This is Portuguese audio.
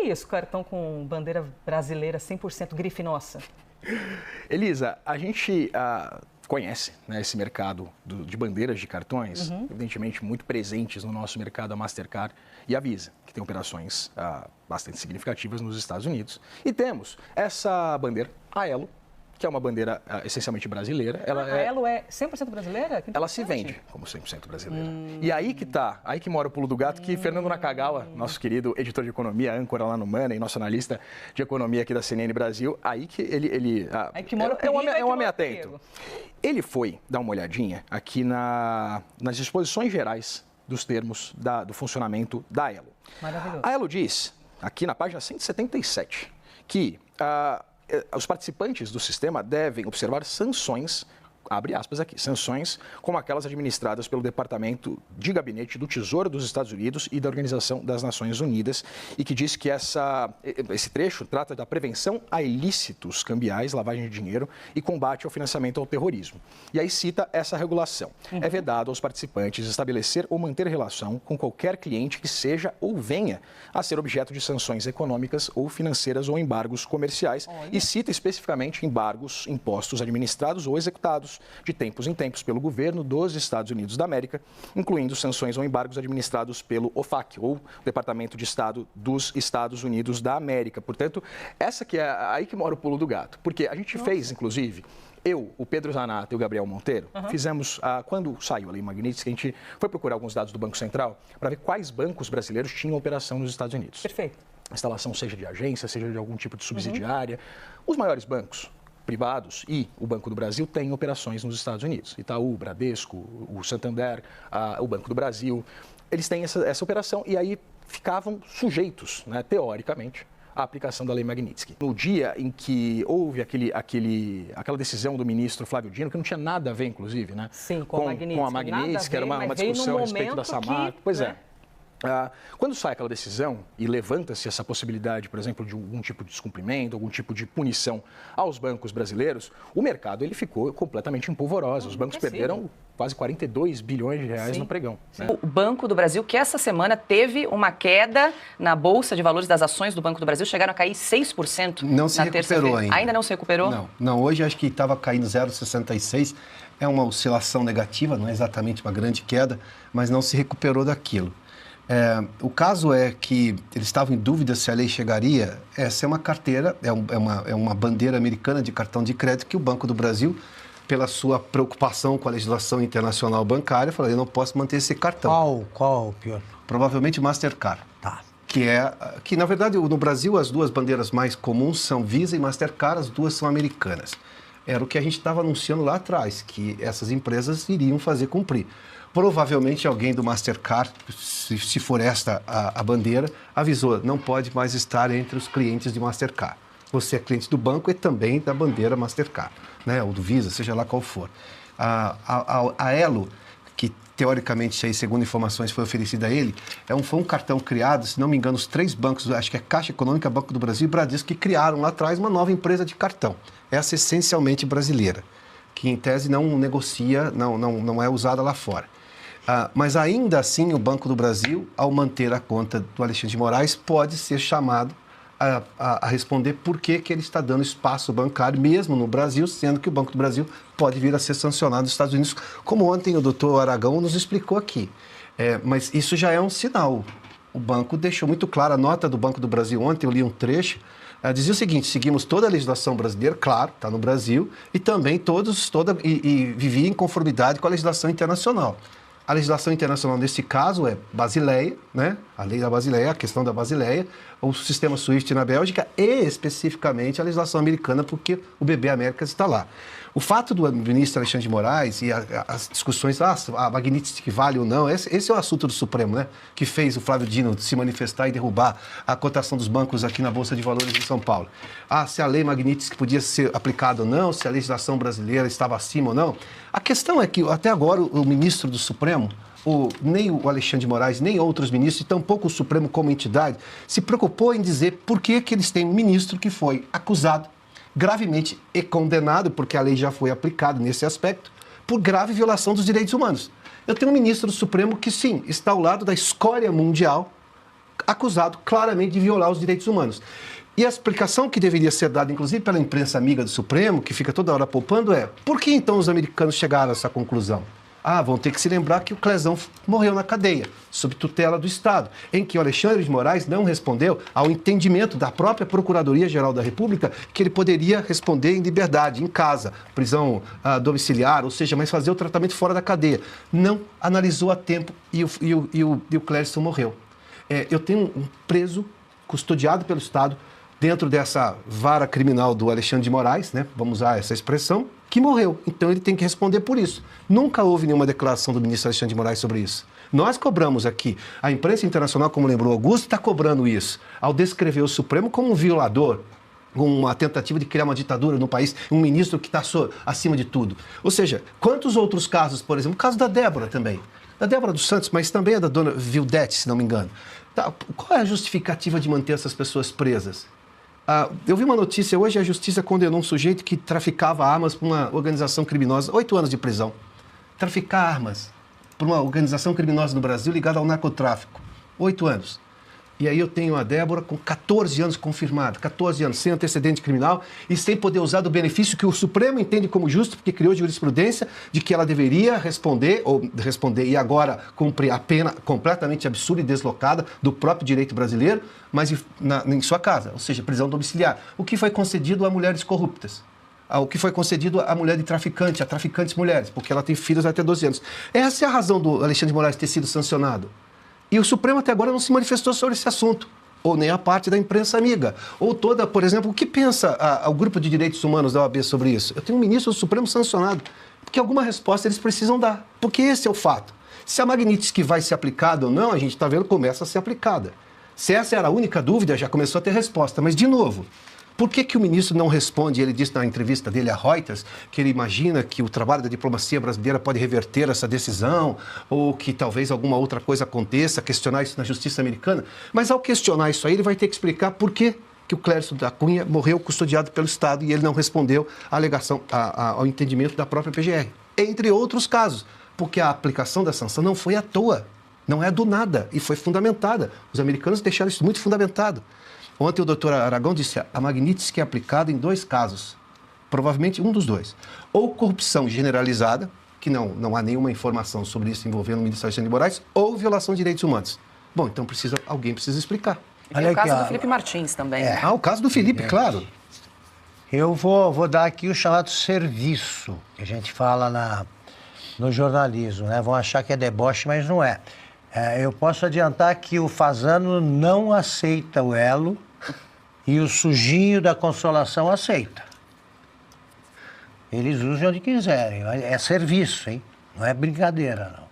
é isso, cartão com bandeira brasileira 100% grife nossa? Elisa, a gente conhece, né, esse mercado de bandeiras de cartões, evidentemente muito presentes no nosso mercado, a Mastercard e a Visa, que tem operações bastante significativas nos Estados Unidos. E temos essa bandeira, a Elo, que é uma bandeira essencialmente brasileira. A Elo é 100% brasileira? Ela se vende como 100% brasileira. E aí que mora o pulo do gato, que Fernando Nakagawa, nosso querido editor de economia, âncora lá no Money, nosso analista de economia aqui da CNN Brasil, aí que ele aí que mora o perigo, é um homem atento. Ele foi dar uma olhadinha aqui nas disposições gerais dos termos do funcionamento da Elo. Maravilhoso. A Elo diz, aqui na página 177, que os participantes do sistema devem observar sanções, abre aspas aqui, sanções como aquelas administradas pelo Departamento de Gabinete do Tesouro dos Estados Unidos e da Organização das Nações Unidas, e que diz que esse trecho trata da prevenção a ilícitos cambiais, lavagem de dinheiro e combate ao financiamento ao terrorismo. E aí cita essa regulação. É vedado aos participantes estabelecer ou manter relação com qualquer cliente que seja ou venha a ser objeto de sanções econômicas ou financeiras ou embargos comerciais. E cita especificamente embargos impostos administrados ou executados de tempos em tempos pelo governo dos Estados Unidos da América, incluindo sanções ou embargos administrados pelo OFAC, ou Departamento de Estado dos Estados Unidos da América. Portanto, essa que é aí que mora o pulo do gato. Porque a gente fez, inclusive, o Pedro Zanata e o Gabriel Monteiro, fizemos, quando saiu a Lei Magnitsky, a gente foi procurar alguns dados do Banco Central para ver quais bancos brasileiros tinham operação nos Estados Unidos. Perfeito. A instalação seja de agência, seja de algum tipo de subsidiária. Os maiores bancos privados e o Banco do Brasil têm operações nos Estados Unidos. Itaú, Bradesco, o Santander, o Banco do Brasil, eles têm essa operação e aí ficavam sujeitos, né, teoricamente, à aplicação da Lei Magnitsky. No dia em que houve aquela decisão do ministro Flávio Dino, que não tinha nada a ver, inclusive, né, sim, com a Magnitsky, que era uma discussão a respeito da Samarco. Pois é. Quando sai aquela decisão e levanta-se essa possibilidade, por exemplo, de algum tipo de descumprimento, algum tipo de punição aos bancos brasileiros, o mercado ele ficou completamente em polvorosa. Os bancos perderam quase 42 bilhões de reais no pregão. Né? O Banco do Brasil, que essa semana teve uma queda na Bolsa de Valores das ações do Banco do Brasil, chegaram a cair 6% não se recuperou ainda. Ainda não se recuperou? Não, hoje acho que estava caindo 0,66%. É uma oscilação negativa, não é exatamente uma grande queda, mas não se recuperou daquilo. O caso é que eles estavam em dúvida se a lei chegaria. Essa é uma carteira, é uma bandeira americana de cartão de crédito que o Banco do Brasil, pela sua preocupação com a legislação internacional bancária, falou, eu não posso manter esse cartão. Qual o pior? Provavelmente Mastercard. Tá. Que na verdade, no Brasil, as duas bandeiras mais comuns são Visa e Mastercard, as duas são americanas. Era o que a gente estava anunciando lá atrás, que essas empresas iriam fazer cumprir. Provavelmente alguém do Mastercard, se for esta a bandeira, avisou, não pode mais estar entre os clientes de Mastercard. Você é cliente do banco e também da bandeira Mastercard, né? Ou do Visa, seja lá qual for. A Elo, que teoricamente, aí, segundo informações, foi oferecida a ele, foi um cartão criado, se não me engano, os três bancos, acho que é Caixa Econômica, Banco do Brasil e Bradesco, que criaram lá atrás uma nova empresa de cartão. Essa essencialmente brasileira, que em tese não negocia, não é usada lá fora. Mas ainda assim, o Banco do Brasil, ao manter a conta do Alexandre de Moraes, pode ser chamado a responder por que ele está dando espaço bancário, mesmo no Brasil, sendo que o Banco do Brasil pode vir a ser sancionado nos Estados Unidos, como ontem o doutor Aragão nos explicou aqui. Mas isso já é um sinal. O banco deixou muito claro, a nota do Banco do Brasil ontem, eu li um trecho, dizia o seguinte, seguimos toda a legislação brasileira, claro, está no Brasil, e também vivia em conformidade com a legislação internacional. A legislação internacional, nesse caso, é Basileia, né? A lei da Basileia, a questão da Basileia, o sistema SWIFT na Bélgica e, especificamente, a legislação americana, porque o BB Américas está lá. O fato do ministro Alexandre de Moraes e as discussões, a Magnitsky vale ou não, esse é o assunto do Supremo, né? Que fez o Flávio Dino se manifestar e derrubar a cotação dos bancos aqui na Bolsa de Valores de São Paulo. Se a lei Magnitsky podia ser aplicada ou não, se a legislação brasileira estava acima ou não. A questão é que, até agora, o ministro do Supremo, nem o Alexandre de Moraes, nem outros ministros, e tampouco o Supremo como entidade, se preocupou em dizer por que eles têm um ministro que foi acusado gravemente e condenado, porque a lei já foi aplicada nesse aspecto, por grave violação dos direitos humanos. Eu tenho um ministro do Supremo que, sim, está ao lado da escória mundial acusado claramente de violar os direitos humanos. E a explicação que deveria ser dada, inclusive pela imprensa amiga do Supremo, que fica toda hora poupando, é: por que então os americanos chegaram a essa conclusão? Vão ter que se lembrar que o Clesão morreu na cadeia, sob tutela do Estado, em que o Alexandre de Moraes não respondeu ao entendimento da própria Procuradoria-Geral da República que ele poderia responder em liberdade, em casa, prisão domiciliar, ou seja, mas fazer o tratamento fora da cadeia. Não analisou a tempo e o Clesão morreu. Eu tenho um preso custodiado pelo Estado dentro dessa vara criminal do Alexandre de Moraes, né? Vamos usar essa expressão, que morreu. Então ele tem que responder por isso. Nunca houve nenhuma declaração do ministro Alexandre de Moraes sobre isso. Nós cobramos aqui. A imprensa internacional, como lembrou Augusto, está cobrando isso. Ao descrever o Supremo como um violador, uma tentativa de criar uma ditadura no país, um ministro que está acima de tudo. Ou seja, quantos outros casos, por exemplo, o caso da Débora também. Da Débora dos Santos, mas também é da dona Vildete, se não me engano. Qual é a justificativa de manter essas pessoas presas? Eu vi uma notícia hoje, a justiça condenou um sujeito que traficava armas para uma organização criminosa, 8 anos de prisão. Traficar armas para uma organização criminosa no Brasil ligada ao narcotráfico, 8 anos. E aí eu tenho a Débora com 14 anos confirmada, 14 anos, sem antecedente criminal e sem poder usar do benefício que o Supremo entende como justo, porque criou jurisprudência de que ela deveria responder e agora cumprir a pena completamente absurda e deslocada do próprio direito brasileiro, mas em sua casa, ou seja, prisão domiciliar. O que foi concedido a mulheres corruptas. O que foi concedido à mulher de traficante, a traficantes mulheres, porque ela tem filhos até 12 anos. Essa é a razão do Alexandre de Moraes ter sido sancionado. E o Supremo até agora não se manifestou sobre esse assunto, ou nem a parte da imprensa amiga, ou toda, por exemplo, o que pensa o grupo de direitos humanos da OAB sobre isso? Eu tenho um ministro do Supremo sancionado, porque alguma resposta eles precisam dar, porque esse é o fato. Se a Magnitsky vai ser aplicada ou não, a gente está vendo que começa a ser aplicada. Se essa era a única dúvida, já começou a ter resposta, mas de novo... Por que o ministro não responde? Ele disse na entrevista dele à Reuters que ele imagina que o trabalho da diplomacia brasileira pode reverter essa decisão ou que talvez alguma outra coisa aconteça, questionar isso na justiça americana. Mas ao questionar isso aí, ele vai ter que explicar por que o Clércio da Cunha morreu custodiado pelo Estado e ele não respondeu à alegação, ao entendimento da própria PGR. Entre outros casos, porque a aplicação da sanção não foi à toa, não é do nada e foi fundamentada. Os americanos deixaram isso muito fundamentado. Ontem o doutor Aragão disse a Magnitsky é aplicada em 2 casos, provavelmente um dos 2. Ou corrupção generalizada, que não há nenhuma informação sobre isso envolvendo o ministro Alexandre de Moraes, ou violação de direitos humanos. Bom, então alguém precisa explicar. E o caso do Felipe Martins também. O caso do Felipe, claro. Eu vou dar aqui o chamado serviço, que a gente fala no jornalismo, né? Vão achar que é deboche, mas não é. Eu posso adiantar que o Fasano não aceita o Elo e o sujinho da Consolação aceita. Eles usam onde quiserem. É serviço, hein? Não é brincadeira, não.